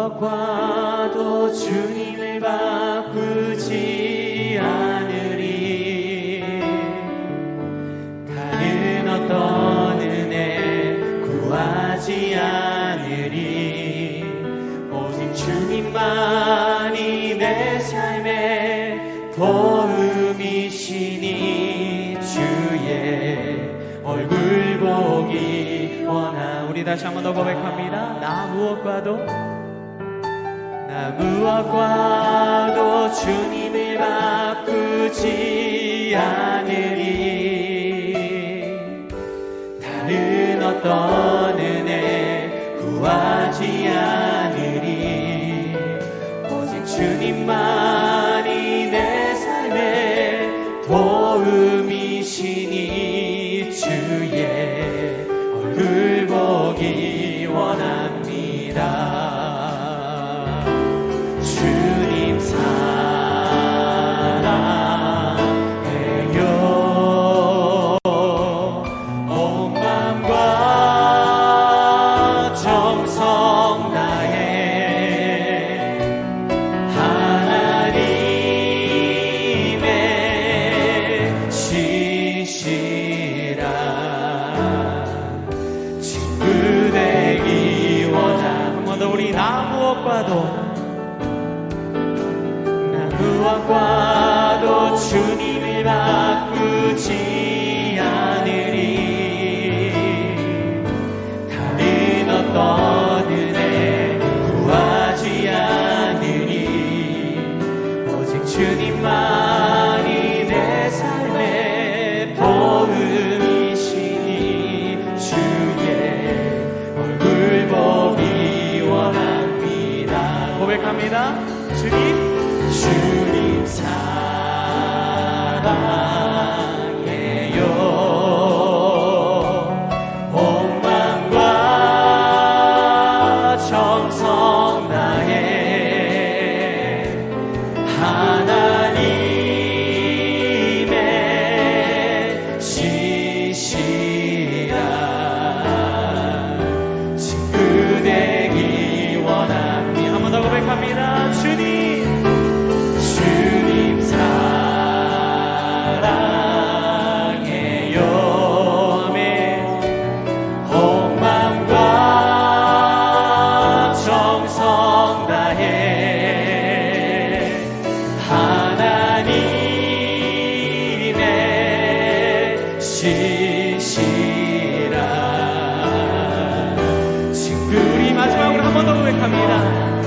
무엇과도 주님을 바꾸지 않으리. 다른 어떤 은혜 구하지 않으리. 오직 주님만이 내 삶의 도움이시니 주의 얼굴 보기 원하. 우리 다시 한 번 더 고백합니다. 나 무엇과도 주님을 바꾸지 않으리. 다른 어떤 은혜 구하지 않으리. 오직 주님만이 내 삶의 도움이시니 주의 얼굴 보기 원합니다. 주님 사랑해요. 온 마음과 정성 다해 하나님의 신실한 친구 되기 원하. 한 번 더 우리 나 무엇과도 주님을 바꾸지 않으리. 다른 어떤 은혜 구하지 않으리. 오직 주님만이 내 삶의 도움이시니 주의 얼굴 보기 원합니다. 고백합니다. 주님 사랑해요. 온 마음과 정성 다해 하나님의 신실한 친구 되기 원합니다. 한 번 더 고백합니다. 주님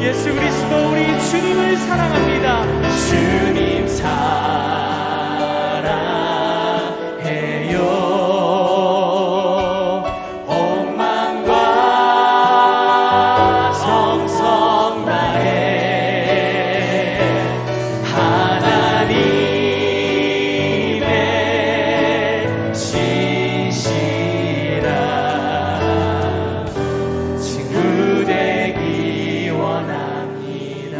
예수 그리스도 우리 주님을 사랑합니다. 주님 사랑해요. 온 마음과 정성 다해 하나님의 신실한 친구 되기 원합니다.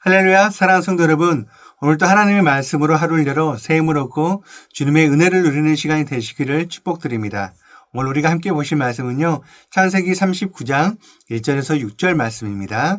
할렐루야. 사랑하는 성도 여러분, 오늘도 하나님의 말씀으로 하루를 열어 새 힘을 얻고 주님의 은혜를 누리는 시간이 되시기를 축복드립니다. 오늘 우리가 함께 보실 말씀은요, 창세기 39장 1절에서 6절 말씀입니다.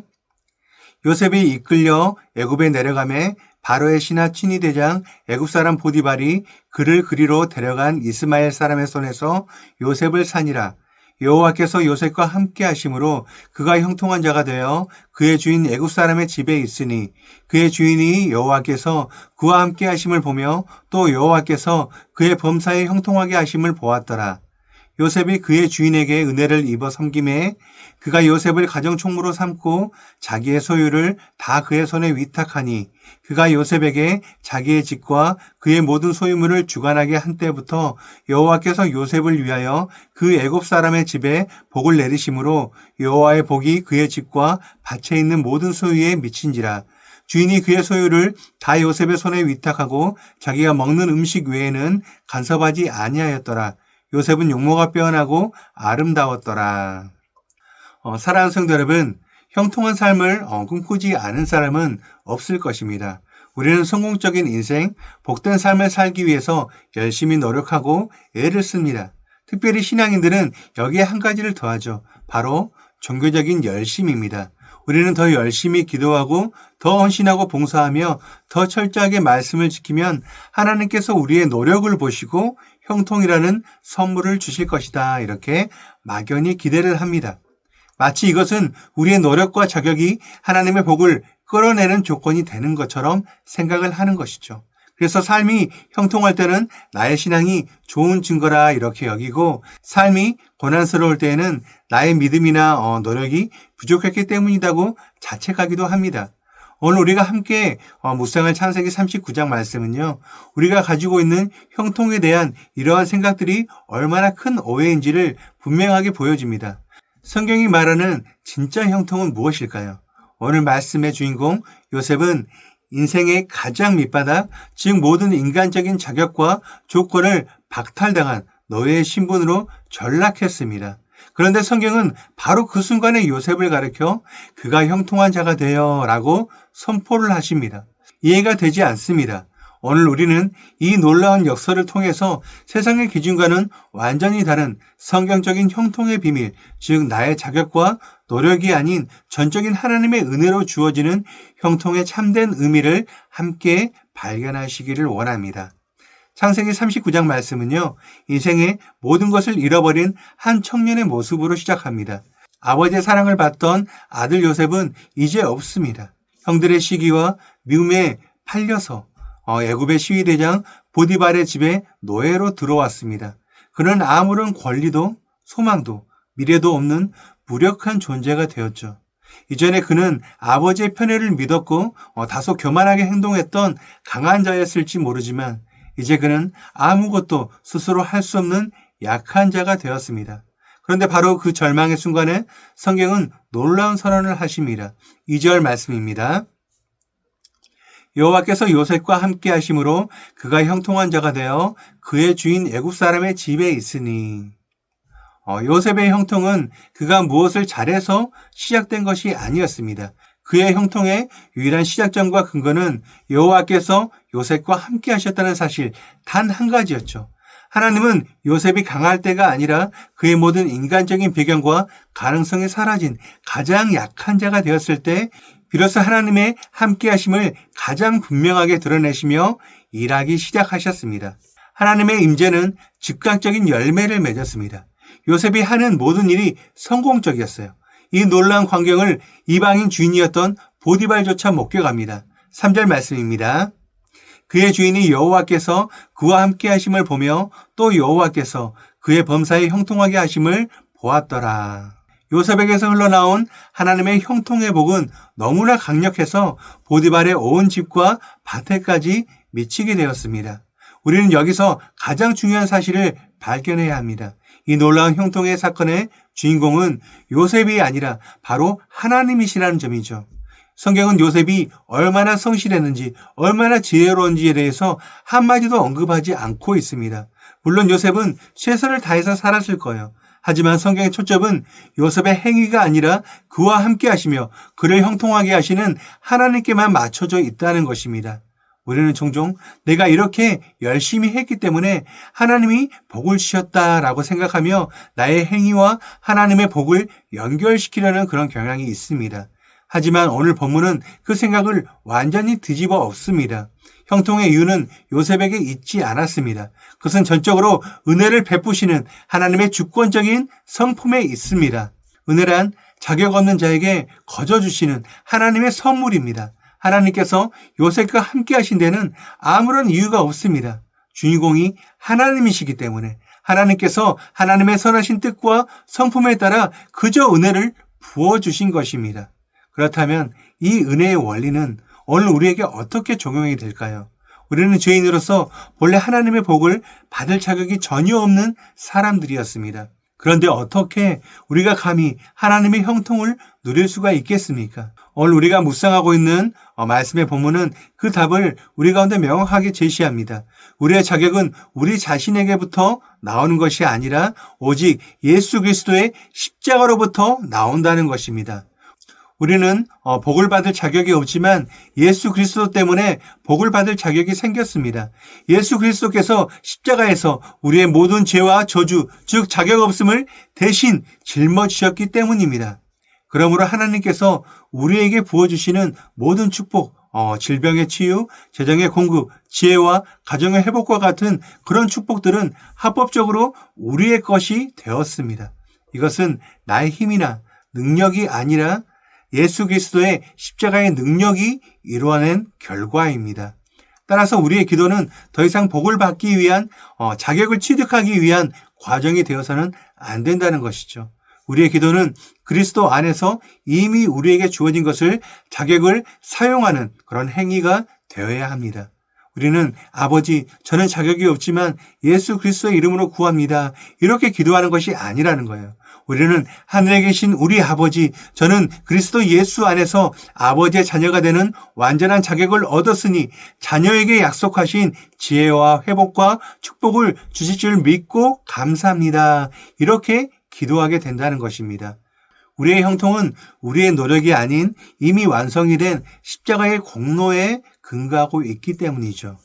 요셉이 이끌려 애굽에 내려가매 바로의 신하 친위대장 애굽 사람 보디발이 그를 그리로 데려간 이스마엘 사람의 손에서 요셉을 산이라. 여호와께서 요셉과 함께 하심으로 그가 형통한 자가 되어 그의 주인 애굽 사람의 집에 있으니 그의 주인이 여호와께서 그와 함께 하심을 보며 또 여호와께서 그의 범사에 형통하게 하심을 보았더라. 요셉이 그의 주인에게 은혜를 입어 섬김에 그가 요셉을 가정총무로 삼고 자기의 소유를 다 그의 손에 위탁하니 그가 요셉에게 자기의 집과 그의 모든 소유물을 주관하게 한 때부터 여호와께서 요셉을 위하여 그 애굽 사람의 집에 복을 내리심으로 여호와의 복이 그의 집과 밭에 있는 모든 소유에 미친지라. 주인이 그의 소유를 다 요셉의 손에 위탁하고 자기가 먹는 음식 외에는 간섭하지 아니하였더라. 요셉은 용모가 빼어나고 아름다웠더라. 사랑하는 성도 여러분, 형통한 삶을 꿈꾸지 않은 사람은 없을 것입니다. 우리는 성공적인 인생, 복된 삶을 살기 위해서 열심히 노력하고 애를 씁니다. 특별히 신앙인들은 여기에 한 가지를 더하죠. 바로 종교적인 열심입니다. 우리는 더 열심히 기도하고 더 헌신하고 봉사하며 더 철저하게 말씀을 지키면 하나님께서 우리의 노력을 보시고 형통이라는 선물을 주실 것이다. 이렇게 막연히 기대를 합니다. 마치 이것은 우리의 노력과 자격이 하나님의 복을 끌어내는 조건이 되는 것처럼 생각을 하는 것이죠. 그래서 삶이 형통할 때는 나의 신앙이 좋은 증거라 이렇게 여기고, 삶이 고난스러울 때에는 나의 믿음이나 노력이 부족했기 때문이라고 자책하기도 합니다. 오늘 우리가 함께 묵상할 창세기 39장 말씀은요, 우리가 가지고 있는 형통에 대한 이러한 생각들이 얼마나 큰 오해인지를 분명하게 보여줍니다. 성경이 말하는 진짜 형통은 무엇일까요? 오늘 말씀의 주인공 요셉은 인생의 가장 밑바닥, 즉 모든 인간적인 자격과 조건을 박탈당한 노예의 신분으로 전락했습니다. 그런데 성경은 바로 그 순간에 요셉을 가리켜 그가 형통한 자가 되어 라고 선포를 하십니다. 이해가 되지 않습니다. 오늘 우리는 이 놀라운 역사를 통해서 세상의 기준과는 완전히 다른 성경적인 형통의 비밀, 즉 나의 자격과 노력이 아닌 전적인 하나님의 은혜로 주어지는 형통의 참된 의미를 함께 발견하시기를 원합니다. 창세기 39장 말씀은요, 인생의 모든 것을 잃어버린 한 청년의 모습으로 시작합니다. 아버지의 사랑을 받던 아들 요셉은 이제 없습니다. 형들의 시기와 미움에 팔려서 애굽의 시위대장 보디발의 집에 노예로 들어왔습니다. 그는 아무런 권리도 소망도 미래도 없는 무력한 존재가 되었죠. 이전에 그는 아버지의 편애를 믿었고 다소 교만하게 행동했던 강한 자였을지 모르지만 이제 그는 아무것도 스스로 할 수 없는 약한 자가 되었습니다. 그런데 바로 그 절망의 순간에 성경은 놀라운 선언을 하십니다. 2절 말씀입니다. 여호와께서 요셉과 함께 하심으로 그가 형통한 자가 되어 그의 주인 애굽 사람의 집에 있으니. 요셉의 형통은 그가 무엇을 잘해서 시작된 것이 아니었습니다. 그의 형통의 유일한 시작점과 근거는 여호와께서 요셉과 함께 하셨다는 사실 단 한 가지였죠. 하나님은 요셉이 강할 때가 아니라 그의 모든 인간적인 배경과 가능성이 사라진 가장 약한 자가 되었을 때 비로소 하나님의 함께하심을 가장 분명하게 드러내시며 일하기 시작하셨습니다. 하나님의 임재는 즉각적인 열매를 맺었습니다. 요셉이 하는 모든 일이 성공적이었어요. 이 놀라운 광경을 이방인 주인이었던 보디발조차 목격합니다. 3절 말씀입니다. 그의 주인이 여호와께서 그와 함께 하심을 보며 또 여호와께서 그의 범사에 형통하게 하심을 보았더라. 요셉에게서 흘러나온 하나님의 형통의 복은 너무나 강력해서 보디발의 온 집과 밭에까지 미치게 되었습니다. 우리는 여기서 가장 중요한 사실을 발견해야 합니다. 이 놀라운 형통의 사건의 주인공은 요셉이 아니라 바로 하나님이시라는 점이죠. 성경은 요셉이 얼마나 성실했는지, 얼마나 지혜로운지에 대해서 한마디도 언급하지 않고 있습니다. 물론 요셉은 최선을 다해서 살았을 거예요. 하지만 성경의 초점은 요셉의 행위가 아니라 그와 함께 하시며 그를 형통하게 하시는 하나님께만 맞춰져 있다는 것입니다. 우리는 종종 내가 이렇게 열심히 했기 때문에 하나님이 복을 주셨다라고 생각하며 나의 행위와 하나님의 복을 연결시키려는 그런 경향이 있습니다. 하지만 오늘 본문은 그 생각을 완전히 뒤집어 엎습니다. 형통의 이유는 요셉에게 있지 않았습니다. 그것은 전적으로 은혜를 베푸시는 하나님의 주권적인 성품에 있습니다. 은혜란 자격 없는 자에게 거저 주시는 하나님의 선물입니다. 하나님께서 요셉과 함께 하신 데는 아무런 이유가 없습니다. 주인공이 하나님이시기 때문에 하나님께서 하나님의 선하신 뜻과 성품에 따라 그저 은혜를 부어주신 것입니다. 그렇다면 이 은혜의 원리는 오늘 우리에게 어떻게 적용이 될까요? 우리는 죄인으로서 본래 하나님의 복을 받을 자격이 전혀 없는 사람들이었습니다. 그런데 어떻게 우리가 감히 하나님의 형통을 누릴 수가 있겠습니까? 오늘 우리가 묵상하고 있는 말씀의 본문은 그 답을 우리 가운데 명확하게 제시합니다. 우리의 자격은 우리 자신에게부터 나오는 것이 아니라 오직 예수 그리스도의 십자가로부터 나온다는 것입니다. 우리는 복을 받을 자격이 없지만 예수 그리스도 때문에 복을 받을 자격이 생겼습니다. 예수 그리스도께서 십자가에서 우리의 모든 죄와 저주, 즉 자격 없음을 대신 짊어지셨기 때문입니다. 그러므로 하나님께서 우리에게 부어주시는 모든 축복, 질병의 치유, 재정의 공급, 지혜와 가정의 회복과 같은 그런 축복들은 합법적으로 우리의 것이 되었습니다. 이것은 나의 힘이나 능력이 아니라 예수 그리스도의 십자가의 능력이 이루어낸 결과입니다. 따라서 우리의 기도는 더 이상 복을 받기 위한 자격을 취득하기 위한 과정이 되어서는 안 된다는 것이죠. 우리의 기도는 그리스도 안에서 이미 우리에게 주어진 것을 자격을 사용하는 그런 행위가 되어야 합니다. 우리는 아버지, 저는 자격이 없지만 예수 그리스도의 이름으로 구합니다. 이렇게 기도하는 것이 아니라는 거예요. 우리는 하늘에 계신 우리 아버지, 저는 그리스도 예수 안에서 아버지의 자녀가 되는 완전한 자격을 얻었으니 자녀에게 약속하신 지혜와 회복과 축복을 주실 줄 믿고 감사합니다. 이렇게 기도하게 된다는 것입니다. 우리의 형통은 우리의 노력이 아닌 이미 완성이 된 십자가의 공로에 근거하고 있기 때문이죠.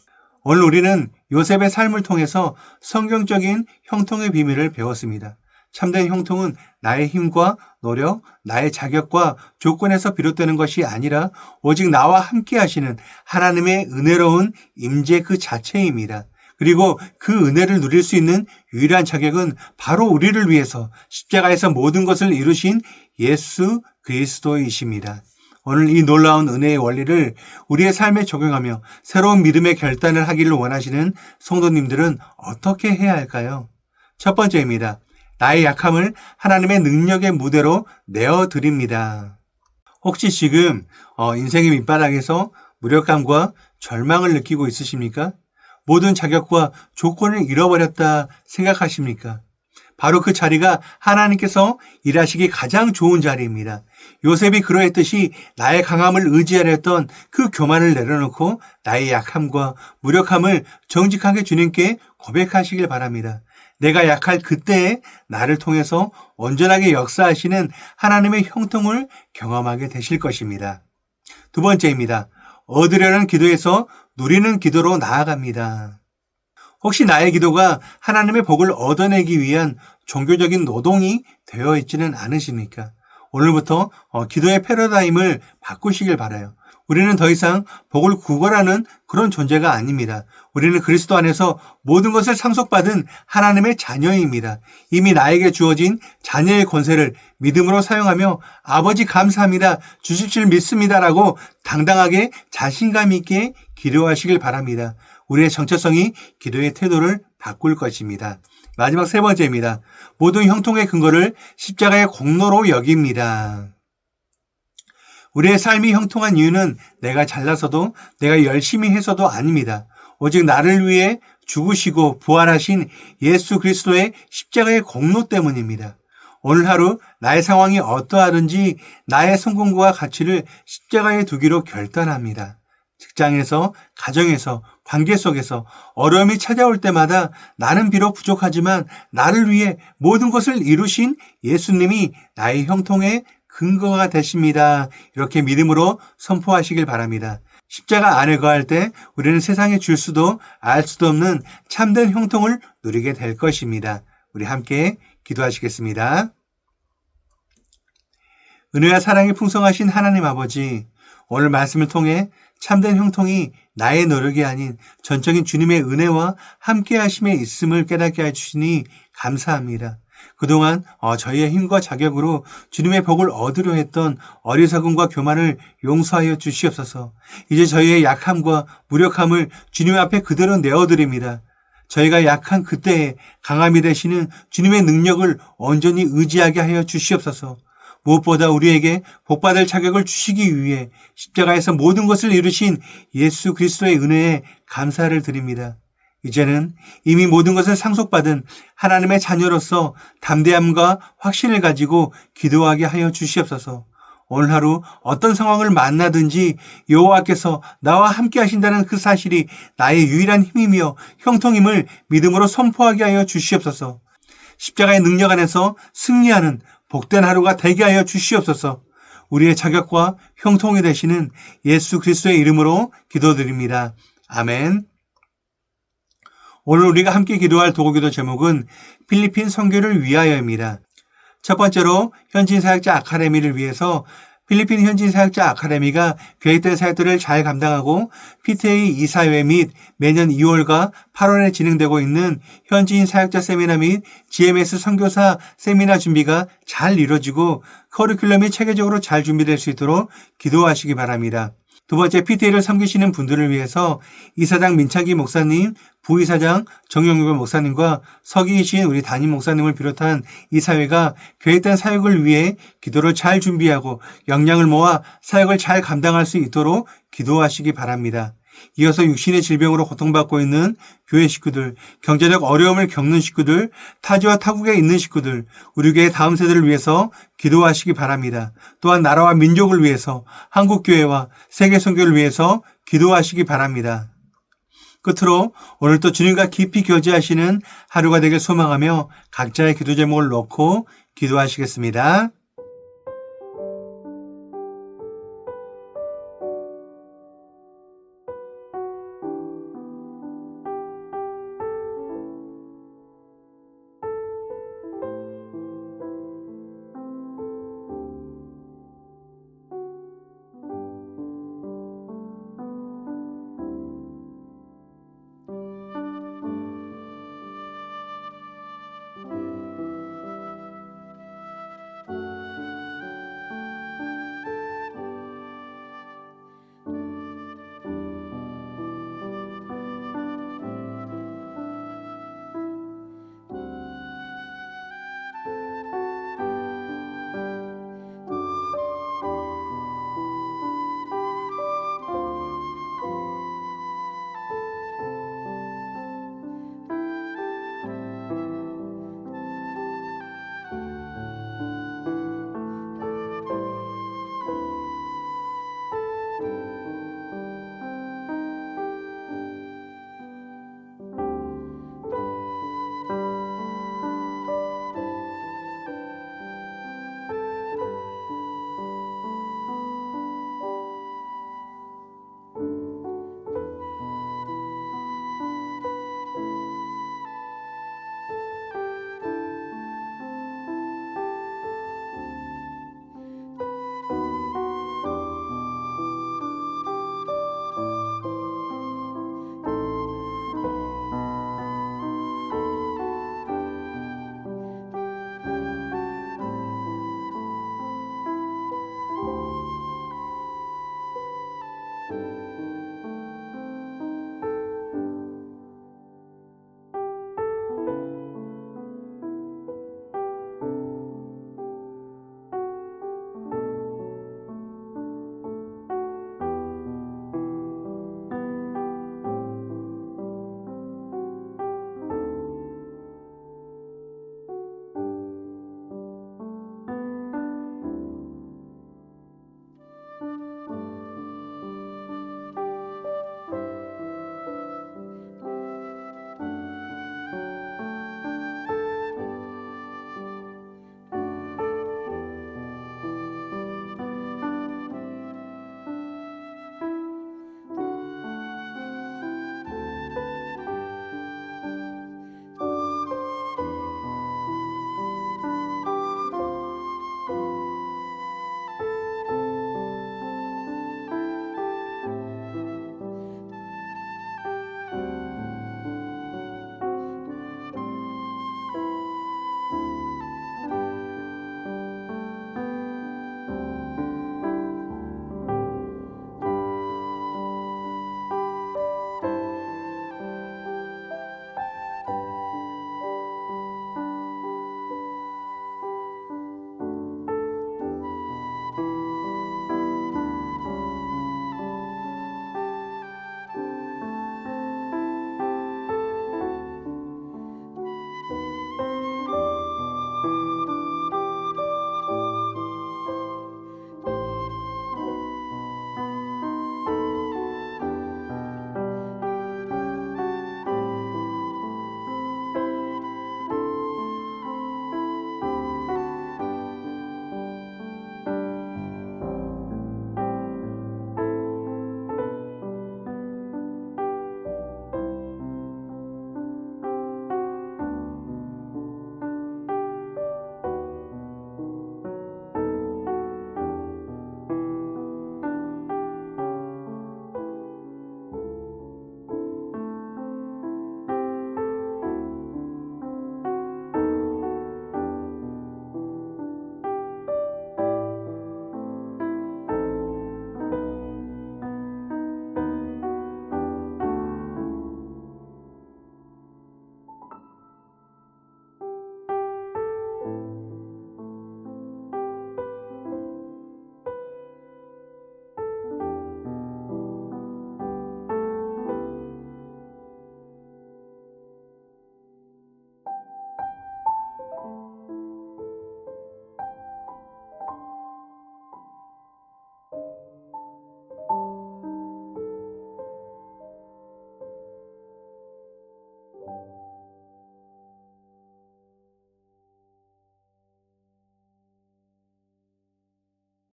오늘 우리는 요셉의 삶을 통해서 성경적인 형통의 비밀을 배웠습니다. 참된 형통은 나의 힘과 노력, 나의 자격과 조건에서 비롯되는 것이 아니라 오직 나와 함께 하시는 하나님의 은혜로운 임재 그 자체입니다. 그리고 그 은혜를 누릴 수 있는 유일한 자격은 바로 우리를 위해서 십자가에서 모든 것을 이루신 예수 그리스도이십니다. 오늘 이 놀라운 은혜의 원리를 우리의 삶에 적용하며 새로운 믿음의 결단을 하기를 원하시는 성도님들은 어떻게 해야 할까요? 첫 번째입니다. 나의 약함을 하나님의 능력의 무대로 내어드립니다. 혹시 지금 인생의 밑바닥에서 무력감과 절망을 느끼고 있으십니까? 모든 자격과 조건을 잃어버렸다 생각하십니까? 바로 그 자리가 하나님께서 일하시기 가장 좋은 자리입니다. 요셉이 그러했듯이 나의 강함을 의지하려 했던 그 교만을 내려놓고 나의 약함과 무력함을 정직하게 주님께 고백하시길 바랍니다. 내가 약할 그때에 나를 통해서 온전하게 역사하시는 하나님의 형통을 경험하게 되실 것입니다. 두 번째입니다. 얻으려는 기도에서 누리는 기도로 나아갑니다. 혹시 나의 기도가 하나님의 복을 얻어내기 위한 종교적인 노동이 되어 있지는 않으십니까? 오늘부터 기도의 패러다임을 바꾸시길 바라요. 우리는 더 이상 복을 구걸하는 그런 존재가 아닙니다. 우리는 그리스도 안에서 모든 것을 상속받은 하나님의 자녀입니다. 이미 나에게 주어진 자녀의 권세를 믿음으로 사용하며 아버지 감사합니다. 주실 줄 믿습니다라고 당당하게 자신감 있게 기도하시길 바랍니다. 우리의 정체성이 기도의 태도를 바꿀 것입니다. 마지막 세 번째입니다. 모든 형통의 근거를 십자가의 공로로 여깁니다. 우리의 삶이 형통한 이유는 내가 잘나서도 내가 열심히 해서도 아닙니다. 오직 나를 위해 죽으시고 부활하신 예수 그리스도의 십자가의 공로 때문입니다. 오늘 하루 나의 상황이 어떠하든지 나의 성공과 가치를 십자가에 두기로 결단합니다. 직장에서, 가정에서, 관계 속에서 어려움이 찾아올 때마다 나는 비록 부족하지만 나를 위해 모든 것을 이루신 예수님이 나의 형통의 근거가 되십니다. 이렇게 믿음으로 선포하시길 바랍니다. 십자가 안에 거할 때 우리는 세상에 줄 수도 알 수도 없는 참된 형통을 누리게 될 것입니다. 우리 함께 기도하시겠습니다. 은혜와 사랑이 풍성하신 하나님 아버지, 오늘 말씀을 통해 참된 형통이 나의 노력이 아닌 전적인 주님의 은혜와 함께 하심에 있음을 깨닫게 해주시니 감사합니다. 그동안 저희의 힘과 자격으로 주님의 복을 얻으려 했던 어리석음과 교만을 용서하여 주시옵소서. 이제 저희의 약함과 무력함을 주님 앞에 그대로 내어드립니다. 저희가 약한 그때에 강함이 되시는 주님의 능력을 온전히 의지하게 하여 주시옵소서. 무엇보다 우리에게 복받을 자격을 주시기 위해 십자가에서 모든 것을 이루신 예수 그리스도의 은혜에 감사를 드립니다. 이제는 이미 모든 것을 상속받은 하나님의 자녀로서 담대함과 확신을 가지고 기도하게 하여 주시옵소서. 오늘 하루 어떤 상황을 만나든지 여호와께서 나와 함께 하신다는 그 사실이 나의 유일한 힘이며 형통임을 믿음으로 선포하게 하여 주시옵소서. 십자가의 능력 안에서 승리하는 복된 하루가 되게 하여 주시옵소서. 우리의 자격과 형통이 되시는 예수 그리스도의 이름으로 기도드립니다. 아멘. 오늘 우리가 함께 기도할 도구기도 제목은 필리핀 선교를 위하여입니다. 첫 번째로 현진 사역자 아카데미를 위해서 필리핀 현진 사역자 아카데미가 계획된 사역들을 잘 감당하고 PTA 이사회 및 매년 2월과 8월에 진행되고 있는 현지인 사역자 세미나 및 GMS 선교사 세미나 준비가 잘 이루어지고 커리큘럼이 체계적으로 잘 준비될 수 있도록 기도하시기 바랍니다. 두 번째, PTA를 섬기시는 분들을 위해서 이사장 민창기 목사님, 부이사장 정영규 목사님과 서기이신 우리 담임 목사님을 비롯한 이 사회가 계획된 사역을 위해 기도를 잘 준비하고 역량을 모아 사역을 잘 감당할 수 있도록 기도하시기 바랍니다. 이어서 육신의 질병으로 고통받고 있는 교회 식구들, 경제적 어려움을 겪는 식구들, 타지와 타국에 있는 식구들, 우리 교회 다음 세대를 위해서 기도하시기 바랍니다. 또한 나라와 민족을 위해서, 한국교회와 세계선교를 위해서 기도하시기 바랍니다. 끝으로 오늘도 주님과 깊이 교제하시는 하루가 되길 소망하며 각자의 기도 제목을 놓고 기도하시겠습니다.